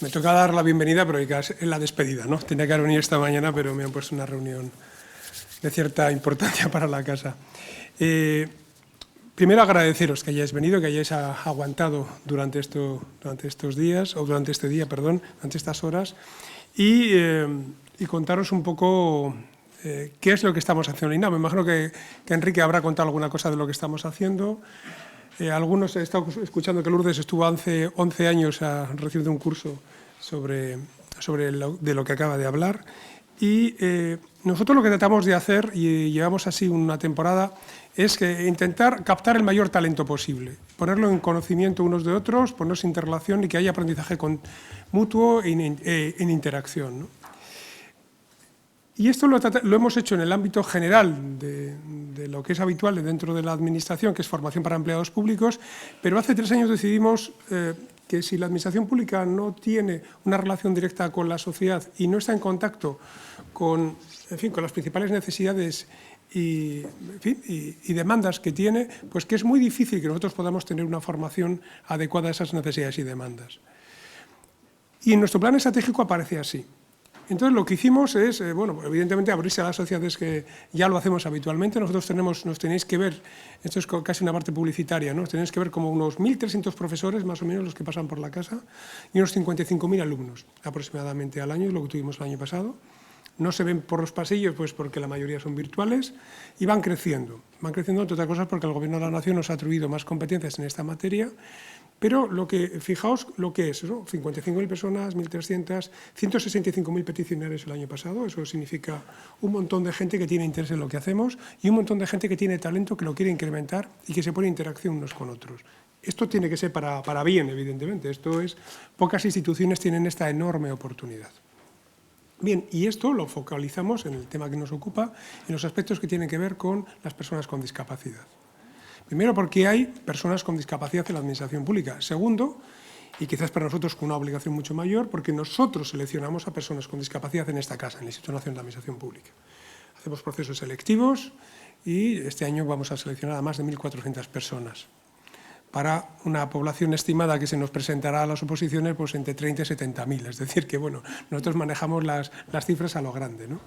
Me toca dar la bienvenida, pero es la despedida, ¿no? Tenía que haber venido esta mañana, pero me han puesto una reunión de cierta importancia para la casa. Primero agradeceros que hayáis venido, que hayáis aguantado durante estos días, o durante este día, perdón, durante estas horas, y contaros un poco qué es lo que estamos haciendo. Y nada, me imagino que Enrique habrá contado alguna cosa de lo que estamos haciendo. Algunos he estado escuchando que Lourdes estuvo hace 11 años recibiendo un curso de lo que acaba de hablar. Y nosotros lo que tratamos de hacer, y llevamos así una temporada, es que intentar captar el mayor talento posible, ponerlo en conocimiento unos de otros, ponerse en interrelación y que haya aprendizaje mutuo en interacción, ¿no? Y esto lo hemos hecho en el ámbito general de lo que es habitual dentro de la Administración, que es formación para empleados públicos, pero hace 3 años decidimos que si la Administración pública no tiene una relación directa con la sociedad y no está en contacto con las principales necesidades y demandas que tiene, pues que es muy difícil que nosotros podamos tener una formación adecuada a esas necesidades y demandas. Y en nuestro plan estratégico aparece así. Entonces, lo que hicimos es, evidentemente, abrirse a las sociedades, que ya lo hacemos habitualmente. Nosotros nos tenéis que ver, esto es casi una parte publicitaria, ¿no? Nos tenéis que ver como unos 1.300 profesores, más o menos, los que pasan por la casa, y unos 55.000 alumnos, aproximadamente al año, es lo que tuvimos el año pasado. No se ven por los pasillos, pues porque la mayoría son virtuales, y van creciendo. Van creciendo, entre otras cosas, porque el Gobierno de la Nación nos ha atribuido más competencias en esta materia. Pero fijaos lo que es eso: 55.000 personas, 1.300, 165.000 peticionarios el año pasado. Eso significa un montón de gente que tiene interés en lo que hacemos y un montón de gente que tiene talento, que lo quiere incrementar y que se pone en interacción unos con otros. Esto tiene que ser para bien, evidentemente. Pocas instituciones tienen esta enorme oportunidad. Bien, y esto lo focalizamos en el tema que nos ocupa, en los aspectos que tienen que ver con las personas con discapacidad. Primero, porque hay personas con discapacidad en la Administración pública. Segundo, y quizás para nosotros con una obligación mucho mayor, porque nosotros seleccionamos a personas con discapacidad en esta casa, en el Instituto Nacional de Administración Pública. Hacemos procesos selectivos y este año vamos a seleccionar a más de 1.400 personas para una población estimada que se nos presentará a las oposiciones, pues entre 30 y 70.000. Es decir, que nosotros manejamos las cifras a lo grande, ¿no?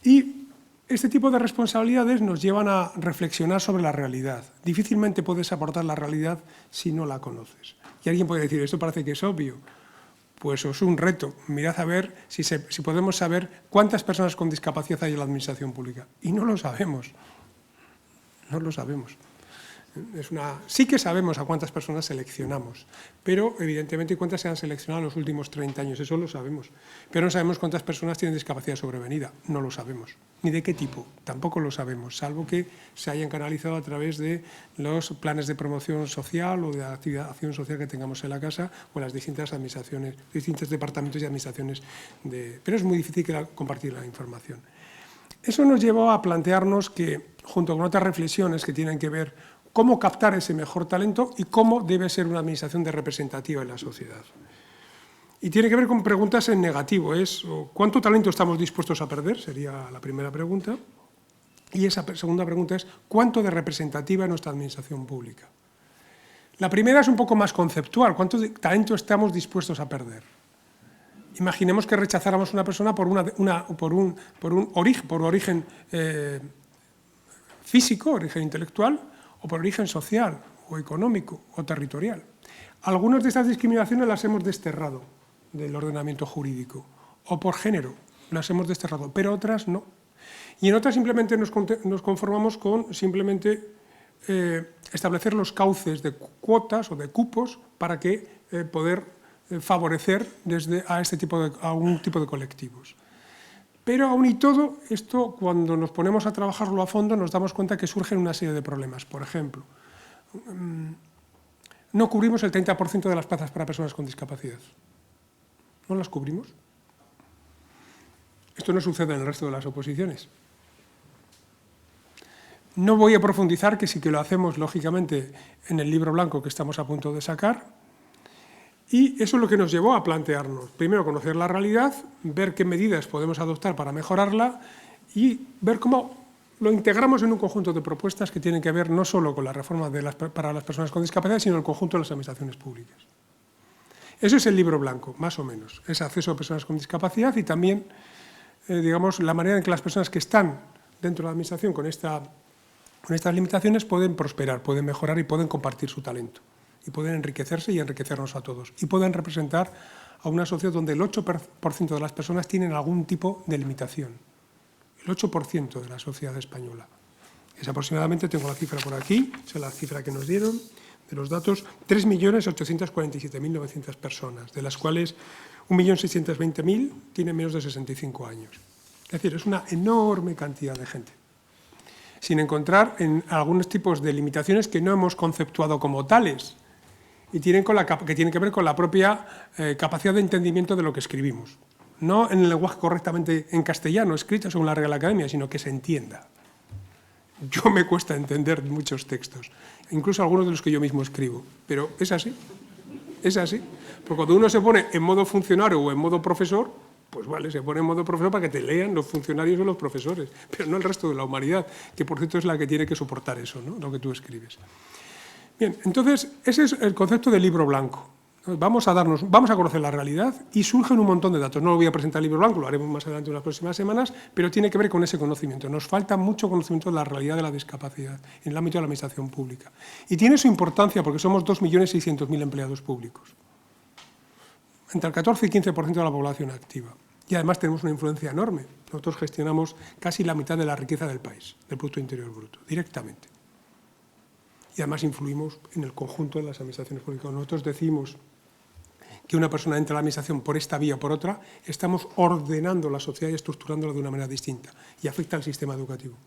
Y este tipo de responsabilidades nos llevan a reflexionar sobre la realidad. Difícilmente puedes aportar la realidad si no la conoces. Y alguien puede decir, esto parece que es obvio. Pues es un reto. Mirad a ver si podemos saber cuántas personas con discapacidad hay en la Administración pública. Y no lo sabemos. No lo sabemos. Sí que sabemos a cuántas personas seleccionamos, pero evidentemente cuántas se han seleccionado en los últimos 30 años, eso lo sabemos. Pero no sabemos cuántas personas tienen discapacidad sobrevenida, no lo sabemos. Ni de qué tipo, tampoco lo sabemos, salvo que se hayan canalizado a través de los planes de promoción social o de acción social que tengamos en la casa o en las distintas administraciones, distintos departamentos y administraciones. Pero es muy difícil compartir la información. Eso nos llevó a plantearnos que, junto con otras reflexiones que tienen que ver cómo captar ese mejor talento y cómo debe ser una administración representativa en la sociedad. Y tiene que ver con preguntas en negativo, ¿cuánto talento estamos dispuestos a perder? Sería la primera pregunta. Y esa segunda pregunta es, ¿cuánto de representativa es nuestra administración pública? La primera es un poco más conceptual, ¿cuánto talento estamos dispuestos a perder? Imaginemos que rechazáramos a una persona por un origen físico, origen intelectual, o por origen social, o económico, o territorial. Algunas de estas discriminaciones las hemos desterrado del ordenamiento jurídico, o por género las hemos desterrado, pero otras no. Y en otras simplemente nos conformamos con establecer los cauces de cuotas o de cupos para poder favorecer a un tipo de colectivos. Pero aún y todo, esto, cuando nos ponemos a trabajarlo a fondo, nos damos cuenta que surgen una serie de problemas. Por ejemplo, no cubrimos el 30% de las plazas para personas con discapacidad. ¿No las cubrimos? Esto no sucede en el resto de las oposiciones. No voy a profundizar, que sí que lo hacemos, lógicamente, en el libro blanco que estamos a punto de sacar. Y eso es lo que nos llevó a plantearnos, primero, conocer la realidad, ver qué medidas podemos adoptar para mejorarla y ver cómo lo integramos en un conjunto de propuestas que tienen que ver no solo con la reforma para las personas con discapacidad, sino el conjunto de las administraciones públicas. Eso es el libro blanco, más o menos. Es acceso a personas con discapacidad y también, digamos, la manera en que las personas que están dentro de la administración con estas limitaciones pueden prosperar, pueden mejorar y pueden compartir su talento. Y pueden enriquecerse y enriquecernos a todos. Y pueden representar a una sociedad donde el 8% de las personas tienen algún tipo de limitación. El 8% de la sociedad española. Es aproximadamente, tengo la cifra por aquí, esa es la cifra que nos dieron, de los datos, 3.847.900 personas, de las cuales 1.620.000 tienen menos de 65 años. Es decir, es una enorme cantidad de gente. Sin encontrar en algunos tipos de limitaciones que no hemos conceptuado como tales y que tienen que ver con la propia capacidad de entendimiento de lo que escribimos. No en el lenguaje correctamente en castellano, escrito según la Real Academia, sino que se entienda. Yo me cuesta entender muchos textos, incluso algunos de los que yo mismo escribo, pero es así, porque cuando uno se pone en modo funcionario o en modo profesor, pues vale, se pone en modo profesor para que te lean los funcionarios o los profesores, pero no el resto de la humanidad, que por cierto es la que tiene que soportar eso, ¿no? Lo que tú escribes. Bien, entonces ese es el concepto del libro blanco. Vamos a conocer la realidad y surgen un montón de datos. No lo voy a presentar el libro blanco, lo haremos más adelante en las próximas semanas, pero tiene que ver con ese conocimiento. Nos falta mucho conocimiento de la realidad de la discapacidad en el ámbito de la administración pública. Y tiene su importancia porque somos 2.600.000 empleados públicos. Entre el 14 y 15% de la población activa. Y además tenemos una influencia enorme. Nosotros gestionamos casi la mitad de la riqueza del país, del Producto Interior Bruto, directamente. Y además influimos en el conjunto de las administraciones públicas. Nosotros decimos que una persona entra a la administración por esta vía o por otra, estamos ordenando la sociedad y estructurándola de una manera distinta. Y afecta al sistema educativo.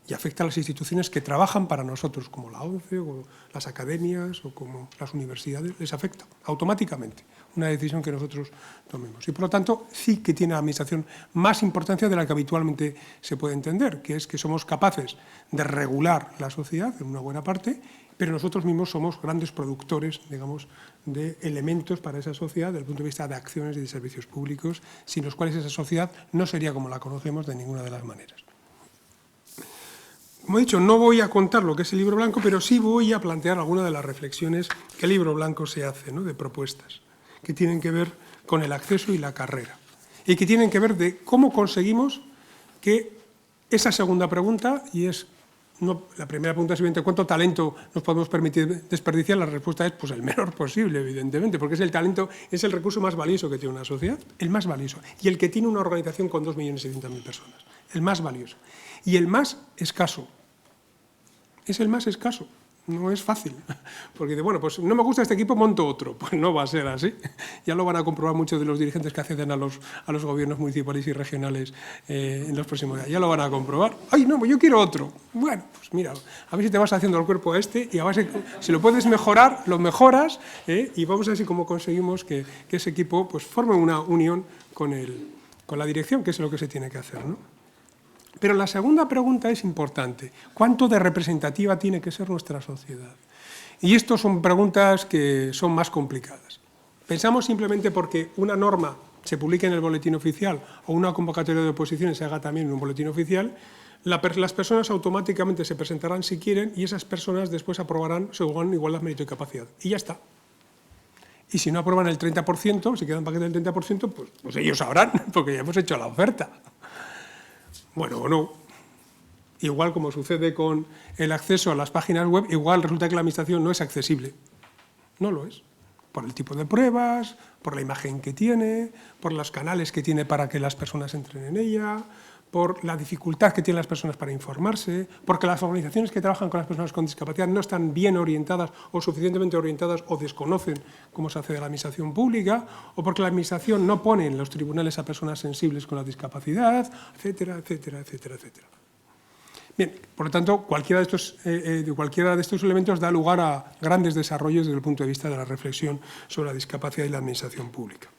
Y afecta a las instituciones que trabajan para nosotros, como la ONCE, o las academias, o como las universidades. Les afecta automáticamente una decisión que nosotros tomemos. Y por lo tanto, sí que tiene la administración más importancia de la que habitualmente se puede entender, que es que somos capaces de regular la sociedad en una buena parte, pero nosotros mismos somos grandes productores, digamos, de elementos para esa sociedad desde el punto de vista de acciones y de servicios públicos, sin los cuales esa sociedad no sería como la conocemos de ninguna de las maneras. Como he dicho, no voy a contar lo que es el libro blanco, pero sí voy a plantear algunas de las reflexiones que el libro blanco se hace, ¿no?, de propuestas, que tienen que ver con el acceso y la carrera, y que tienen que ver de cómo conseguimos que esa segunda pregunta, y es, no, la primera pregunta es evidente, ¿cuánto talento nos podemos permitir desperdiciar? La respuesta es, pues, el menor posible, evidentemente, porque el talento es el recurso más valioso que tiene una sociedad, el más valioso, y el que tiene una organización con 2.600.000 personas, el más valioso. Y el más escaso, es el más escaso, no es fácil, porque dice, bueno, pues no me gusta este equipo, monto otro, pues no va a ser así, ya lo van a comprobar muchos de los dirigentes que acceden a los gobiernos municipales y regionales en los próximos días, ya lo van a comprobar, ¡ay, no, pues yo quiero otro! Bueno, pues mira, a ver si te vas haciendo el cuerpo a este y a ver si lo puedes mejorar, lo mejoras, y vamos a ver si cómo conseguimos que ese equipo pues forme una unión con la dirección, que es lo que se tiene que hacer, ¿no? Pero la segunda pregunta es importante. ¿Cuánto de representativa tiene que ser nuestra sociedad? Y estas son preguntas que son más complicadas. Pensamos simplemente porque una norma se publique en el boletín oficial o una convocatoria de oposiciones se haga también en un boletín oficial, las personas automáticamente se presentarán si quieren y esas personas después aprobarán según igualdad, mérito y capacidad. Y ya está. Y si no aprueban el 30%, si quedan en paquete del 30%, pues ellos sabrán, porque ya hemos hecho la oferta. Bueno, o no. Igual como sucede con el acceso a las páginas web, igual resulta que la administración no es accesible. No lo es. Por el tipo de pruebas, por la imagen que tiene, por los canales que tiene para que las personas entren en ella, por la dificultad que tienen las personas para informarse, porque las organizaciones que trabajan con las personas con discapacidad no están bien orientadas o suficientemente orientadas o desconocen cómo se accede a la administración pública, o porque la administración no pone en los tribunales a personas sensibles con la discapacidad, etcétera, etcétera, etcétera, etcétera. Bien, por lo tanto, cualquiera de estos elementos da lugar a grandes desarrollos desde el punto de vista de la reflexión sobre la discapacidad y la administración pública.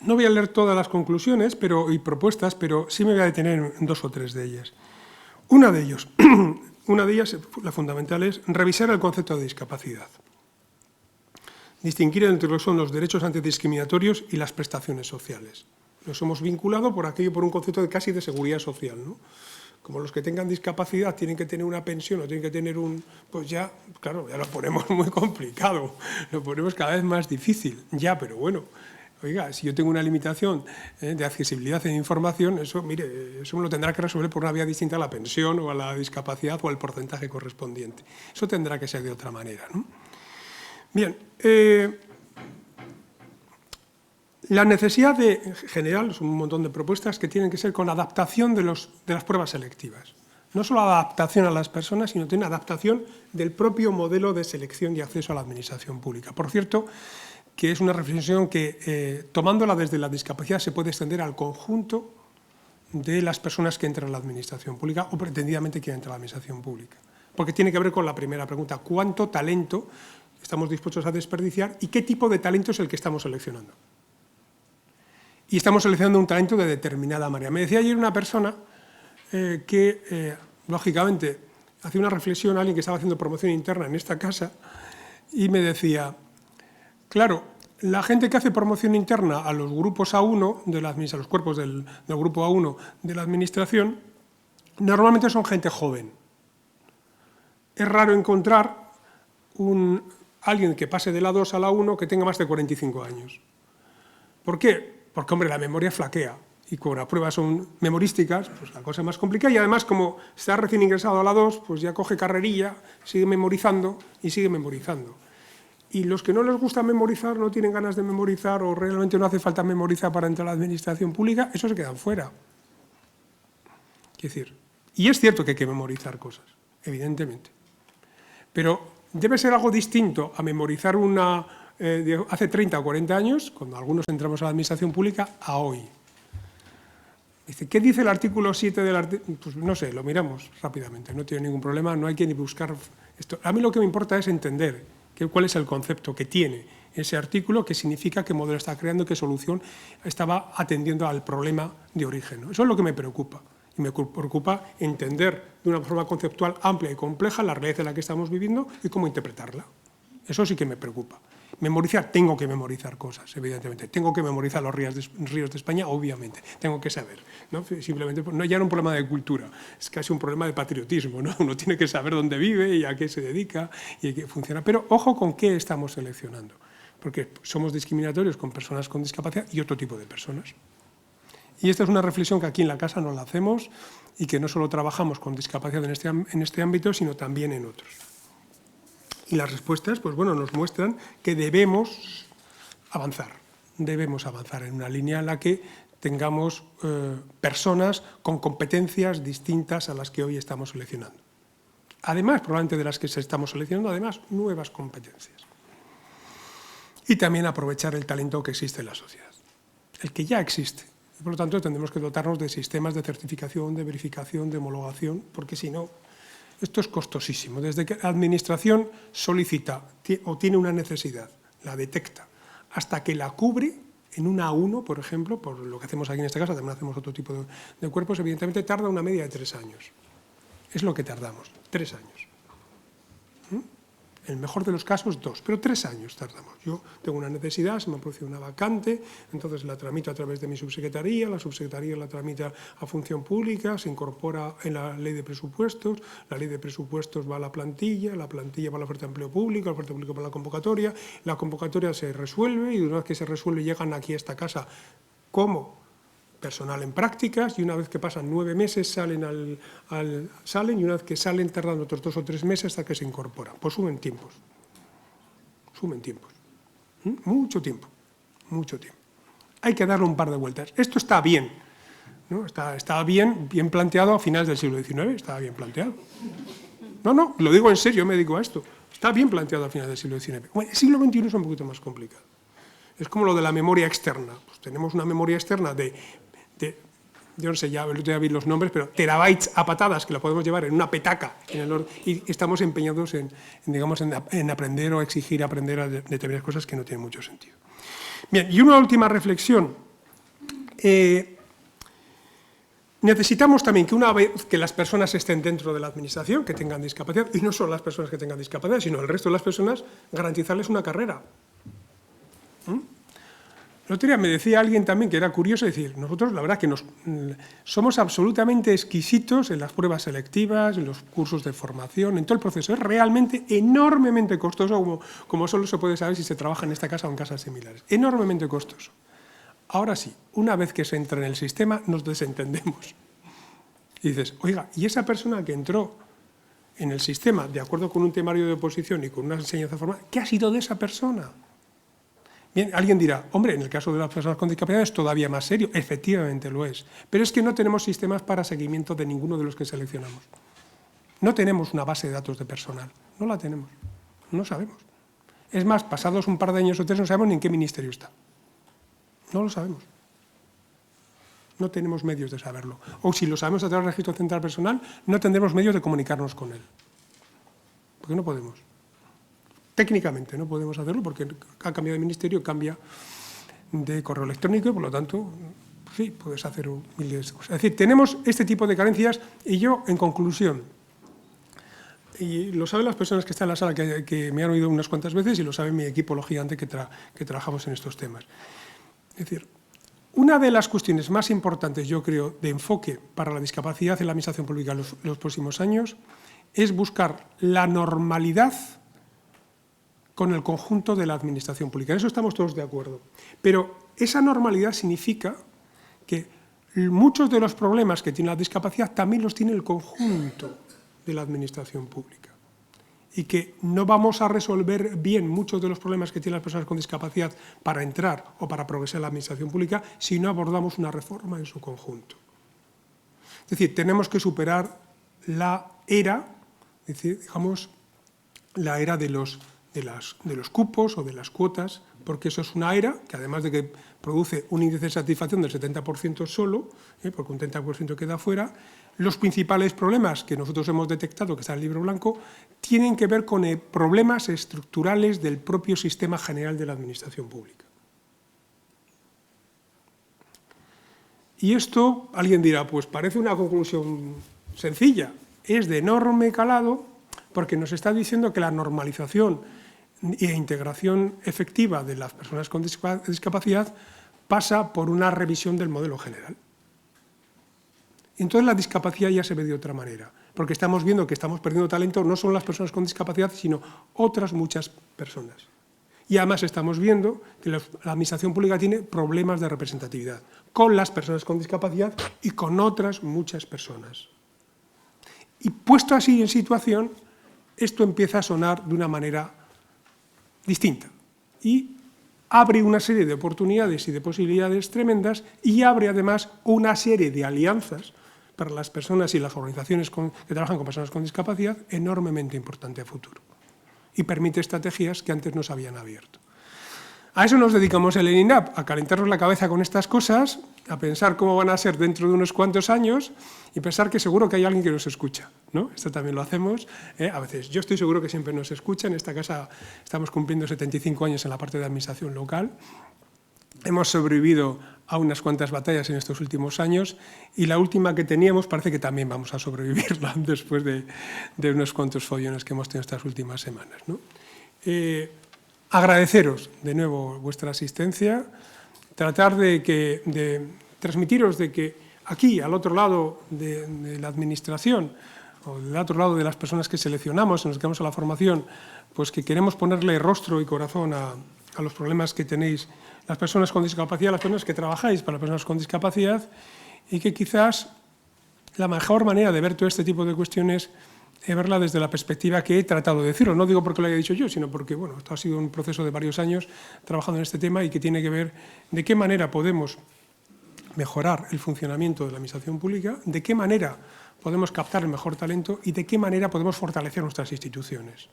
No voy a leer todas las conclusiones y propuestas, pero sí me voy a detener en 2 o 3 de ellas. Una de ellas, la fundamental, es revisar el concepto de discapacidad. Distinguir entre lo que son los derechos antidiscriminatorios y las prestaciones sociales. Nos hemos vinculado por un concepto casi de seguridad social, ¿no? Como los que tengan discapacidad tienen que tener una pensión o tienen que tener pues ya, claro, ya lo ponemos muy complicado, lo ponemos cada vez más difícil, ya, pero bueno. Oiga, si yo tengo una limitación de accesibilidad de información, eso, mire, eso me lo tendrá que resolver por una vía distinta a la pensión o a la discapacidad o al porcentaje correspondiente. Eso tendrá que ser de otra manera, ¿no? Bien, la necesidad en general, es un montón de propuestas que tienen que ser con adaptación de las pruebas selectivas. No solo adaptación a las personas, sino también adaptación del propio modelo de selección y acceso a la administración pública. Por cierto, que es una reflexión que, tomándola desde la discapacidad, se puede extender al conjunto de las personas que entran a la administración pública o pretendidamente quieren entrar a la administración pública. Porque tiene que ver con la primera pregunta, ¿cuánto talento estamos dispuestos a desperdiciar y qué tipo de talento es el que estamos seleccionando? Y estamos seleccionando un talento de determinada manera. Me decía ayer una persona que, lógicamente, hacía una reflexión a alguien que estaba haciendo promoción interna en esta casa y me decía, claro, la gente que hace promoción interna a los grupos A1, a los cuerpos del grupo A1 de la administración, normalmente son gente joven. Es raro encontrar alguien que pase de la 2 a la 1 que tenga más de 45 años. ¿Por qué? Porque, hombre, la memoria flaquea y como las pruebas son memorísticas, pues la cosa es más complicada y además como está recién ingresado a la 2, pues ya coge carrerilla, sigue memorizando y sigue memorizando. Y los que no les gusta memorizar, no tienen ganas de memorizar o realmente no hace falta memorizar para entrar a la administración pública, esos se quedan fuera. Es decir, y es cierto que hay que memorizar cosas, evidentemente, pero debe ser algo distinto a memorizar hace 30 o 40 años, cuando algunos entramos a la administración pública, a hoy. Dice, ¿qué dice el artículo 7 del artículo? Pues no sé, lo miramos rápidamente, no tiene ningún problema, no hay que ni buscar esto. A mí lo que me importa es entender cuál es el concepto que tiene ese artículo, qué significa, qué modelo está creando, qué solución estaba atendiendo al problema de origen, ¿no? Eso es lo que me preocupa. Y me preocupa entender de una forma conceptual amplia y compleja la realidad en la que estamos viviendo y cómo interpretarla. Eso sí que me preocupa. Memorizar, tengo que memorizar cosas, evidentemente. Tengo que memorizar los ríos de España, obviamente. Tengo que saber, ¿no? Simplemente, no ya era un problema de cultura, es casi un problema de patriotismo, ¿no? Uno tiene que saber dónde vive y a qué se dedica y a qué funciona. Pero ojo con qué estamos seleccionando, porque somos discriminatorios con personas con discapacidad y otro tipo de personas. Y esta es una reflexión que aquí en la casa nos la hacemos y que no solo trabajamos con discapacidad en este ámbito, sino también en otros. Y las respuestas, pues bueno, nos muestran que debemos avanzar en una línea en la que tengamos personas con competencias distintas a las que hoy estamos seleccionando. Además, probablemente de las que estamos seleccionando, además, nuevas competencias. Y también aprovechar el talento que existe en la sociedad, el que ya existe. Y por lo tanto, tendremos que dotarnos de sistemas de certificación, de verificación, de homologación, porque si no, esto es costosísimo. Desde que la administración solicita o tiene una necesidad, la detecta, hasta que la cubre en una A1, por ejemplo, por lo que hacemos aquí en esta casa, también hacemos otro tipo de cuerpos, evidentemente tarda una media de 3 años. Es lo que tardamos, 3 años. En el mejor de los casos, 2, pero 3 años tardamos. Yo tengo una necesidad, se me ha producido una vacante, entonces la tramito a través de mi subsecretaría, la subsecretaría la tramita a función pública, se incorpora en la ley de presupuestos, la ley de presupuestos va a la plantilla va a la oferta de empleo público, la oferta pública va a la convocatoria se resuelve y una vez que se resuelve llegan aquí a esta casa como personal en prácticas y una vez que pasan 9 meses salen y una vez que salen tardan otros 2 o 3 meses hasta que se incorporan. Pues sumen tiempos. Mucho tiempo. Hay que darle un par de vueltas. Esto está bien, ¿no? Está bien planteado a finales del siglo XIX, estaba bien planteado. No, lo digo en serio, me dedico a esto. Está bien planteado a finales del siglo XIX. Bueno, el siglo XXI es un poquito más complicado. Es como lo de la memoria externa. Pues tenemos una memoria externa yo no sé, ya vi los nombres, pero terabytes a patadas que la podemos llevar en una petaca y estamos empeñados en aprender o exigir aprender a determinadas cosas que no tienen mucho sentido. Bien, y una última reflexión. Necesitamos también que una vez que las personas estén dentro de la administración, que tengan discapacidad, y no solo las personas que tengan discapacidad, sino el resto de las personas, garantizarles una carrera. El otro día me decía alguien también que era curioso decir, nosotros la verdad que somos absolutamente exquisitos en las pruebas selectivas, en los cursos de formación, en todo el proceso. Es realmente enormemente costoso, como solo se puede saber si se trabaja en esta casa o en casas similares. Enormemente costoso. Ahora sí, una vez que se entra en el sistema, nos desentendemos. Y dices, oiga, ¿y esa persona que entró en el sistema de acuerdo con un temario de oposición y con una enseñanza formal, qué ha sido de esa persona? Bien, alguien dirá, hombre, en el caso de las personas con discapacidad es todavía más serio. Efectivamente lo es. Pero es que no tenemos sistemas para seguimiento de ninguno de los que seleccionamos. No tenemos una base de datos de personal. No la tenemos. No sabemos. Es más, pasados un par de años o 3 no sabemos ni en qué ministerio está. No lo sabemos. No tenemos medios de saberlo. O si lo sabemos a través del registro central personal, no tendremos medios de comunicarnos con él. Porque no podemos. Técnicamente no podemos hacerlo porque ha cambiado de ministerio, cambia de correo electrónico y por lo tanto, sí, puedes hacer miles de cosas. Es decir, tenemos este tipo de carencias y yo, en conclusión, y lo saben las personas que están en la sala, que me han oído unas cuantas veces, y lo sabe mi equipo, lo gigante que trabajamos en estos temas. Es decir, una de las cuestiones más importantes, yo creo, de enfoque para la discapacidad en la administración pública en los próximos años es buscar la normalidad con el conjunto de la administración pública. En eso estamos todos de acuerdo. Pero esa normalidad significa que muchos de los problemas que tiene la discapacidad también los tiene el conjunto de la administración pública. Y que no vamos a resolver bien muchos de los problemas que tienen las personas con discapacidad para entrar o para progresar en la administración pública si no abordamos una reforma en su conjunto. Es decir, tenemos que superar la era, es decir, digamos, la era de los cupos o de las cuotas, porque eso es una era que además de que produce un índice de satisfacción del 70% solo, porque un 30% queda fuera, los principales problemas que nosotros hemos detectado, que está en el libro blanco, tienen que ver con problemas estructurales del propio sistema general de la administración pública. Y esto, alguien dirá, pues parece una conclusión sencilla, es de enorme calado, porque nos está diciendo que la normalización e integración efectiva de las personas con discapacidad pasa por una revisión del modelo general. Entonces la discapacidad ya se ve de otra manera, porque estamos viendo que estamos perdiendo talento no solo las personas con discapacidad, sino otras muchas personas. Y además estamos viendo que la administración pública tiene problemas de representatividad con las personas con discapacidad y con otras muchas personas. Y puesto así en situación, esto empieza a sonar de una manera distinta y abre una serie de oportunidades y de posibilidades tremendas y abre además una serie de alianzas para las personas y las organizaciones que trabajan con personas con discapacidad enormemente importante a futuro y permite estrategias que antes no se habían abierto. A eso nos dedicamos en el INAP, a calentarnos la cabeza con estas cosas, a pensar cómo van a ser dentro de unos cuantos años y pensar que seguro que hay alguien que nos escucha, ¿no? Esto también lo hacemos, a veces. Yo estoy seguro que siempre nos escucha. En esta casa estamos cumpliendo 75 años en la parte de administración local. Hemos sobrevivido a unas cuantas batallas en estos últimos años y la última que teníamos parece que también vamos a sobrevivirla después de unos cuantos follones que hemos tenido estas últimas semanas, ¿no? Agradeceros de nuevo vuestra asistencia, tratar de transmitiros de que aquí, al otro lado de la administración, o del otro lado de las personas que seleccionamos, nos quedamos a la formación, pues que queremos ponerle rostro y corazón a los problemas que tenéis las personas con discapacidad, las personas que trabajáis para las personas con discapacidad, y que quizás la mejor manera de ver todo este tipo de cuestiones es verla desde la perspectiva que he tratado de decirlo. No digo porque lo haya dicho yo, sino porque bueno, esto ha sido un proceso de varios años trabajando en este tema y que tiene que ver de qué manera podemos mejorar el funcionamiento de la administración pública, de qué manera podemos captar el mejor talento y de qué manera podemos fortalecer nuestras instituciones.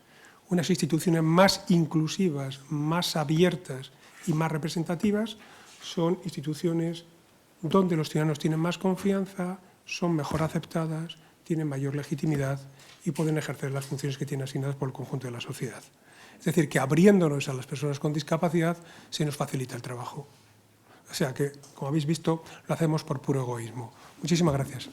Unas instituciones más inclusivas, más abiertas y más representativas son instituciones donde los ciudadanos tienen más confianza, son mejor aceptadas, tienen mayor legitimidad y pueden ejercer las funciones que tienen asignadas por el conjunto de la sociedad. Es decir, que abriéndonos a las personas con discapacidad se nos facilita el trabajo. O sea que, como habéis visto, lo hacemos por puro egoísmo. Muchísimas gracias.